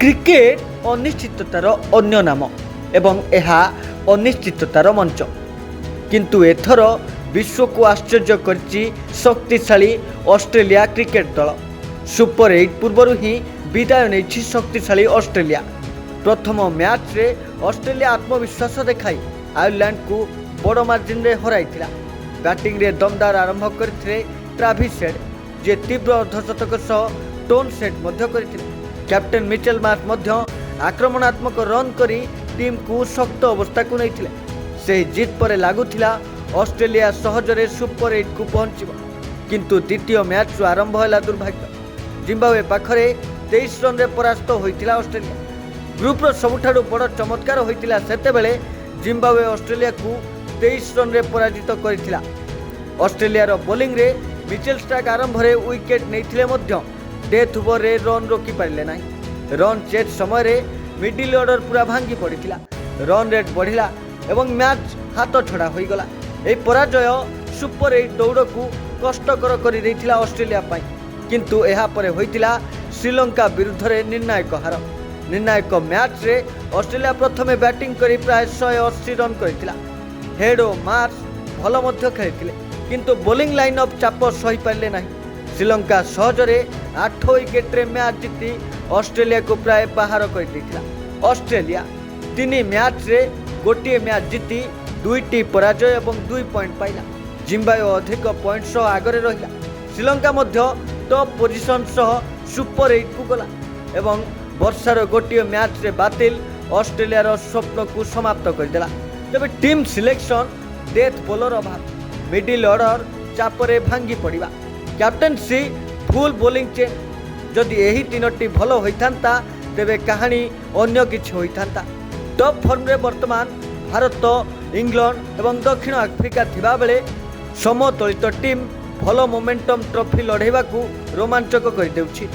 Cricket अनिश्चिततार अन्य नाम एवं यह अनिश्चिततार मंच किंतु एथर विश्व को आश्चर्य करछि शक्तिशाली ऑस्ट्रेलिया क्रिकेट दल। सुपर 8 पूर्व ही विदाय नहीं शक्तिशाली ऑस्ट्रेलिया। प्रथम मैच रे ऑस्ट्रेलिया आत्मविश्वास देखाई आयरलैंड को बड़ मार्जिन रे हराइथिला। बैटिंग रे दमदार आरंभ करथिले ट्राविस हेड जे तीव्र अर्धशतक सह टोन सेट मध्य करथिले। कैप्टेन मिचेल मार्श मध्य आक्रमणात्मक रन करी टीम को शक्त अवस्था को नहीं से जीत पर लगुला ऑस्ट्रेलिया सहजरे सुपर 8 को पहुंचब किंतु द्वितीय मैच आरंभ है दुर्भाग्य। जिम्बाब्वे पाखरे 23 रन रे परास्त होइतिला ऑस्ट्रेलिया। ग्रुपर सबुठारु बड़ चमत्कार होइतिला सेतेबेले जिम्बाब्वे ऑस्ट्रेलिया को 23 रन रे पराजित करितिला। ऑस्ट्रेलिया बोलिंग रे मिचेल स्टार्क आरंभ रे विकेट नैथिले मध्य डेथ ओवर रे रन रोकी पारिले नाही। रन चेज समय रे मिडिल ऑर्डर पूरा भांगी पड़िथिला। रन रेट बढ़िला एवं मैच हाथ छड़ा होई गला। ए पराजय सुपर 8 दौड़ को कष्टकर करि दैथिला ऑस्ट्रेलिया पाई किंतु एहा परे होइतिला श्रीलंका विरुद्ध रे निर्णायक हार। निर्णायक मैच रे ऑस्ट्रेलिया प्रथमे बैटिंग करी प्राय 180 रन करितिला। हेड और मार्श भल मध्य खेलिथिले किंतु बोलिंग लाइनअप चाप सही पारिले नाही। श्रीलंका सहजरे 8 विकेट रे मैच जीति ऑस्ट्रेलिया को प्राय बाहर कर देथिला। ऑस्ट्रेलिया 3 मैच रे गोटे मैच जीति 2टी पराजय और 2 पॉइंट पाइला। जिम्बाब्वे अधिक पॉइंट सह आगरे रहिला। श्रीलंका मध्य टॉप पोजिशन सह सुपर 8 को गला एवं वर्षार गोटे मैच रे बातिल ऑस्ट्रेलिया स्वप्न को समाप्त करदेला। तेबे टीम सिलेक्शन डेथ बॉलर अभाव मिडिल ऑर्डर चापरे भांगी पड़िबा कैप्टेनसी फुल बोलिंग चेन जदि यही 3टी भल होइथांता तेबे कहानी अन्य किछि होइथांता। टॉप फॉर्म रे वर्तमान भारत इंग्लैंड एवं दक्षिण आफ्रिका थिबा बेले समतोलित टीम भल मोमेंटम ट्रॉफी लड़ेबा को रोमांचक कर देउछि।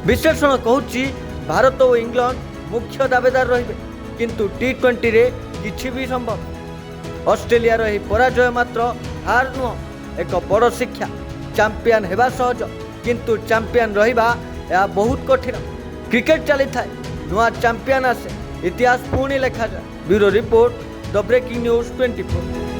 विश्लेषण कहूछि भारत और इंग्लैंड मुख्य दावेदार रहिबे किंतु T20 रे किछि भी संभव। ऑस्ट्रेलिया रो पराजय मात्र हार नुह एक बड़ शिक्षा। चैंपियन हेबा सहज किंतु चैंपियन रहिबा या बहुत कठिन। क्रिकेट चली थाए नुआ चैंपियन आसे इतिहास पुणी लेखा जाए। Bureau report the breaking news 24।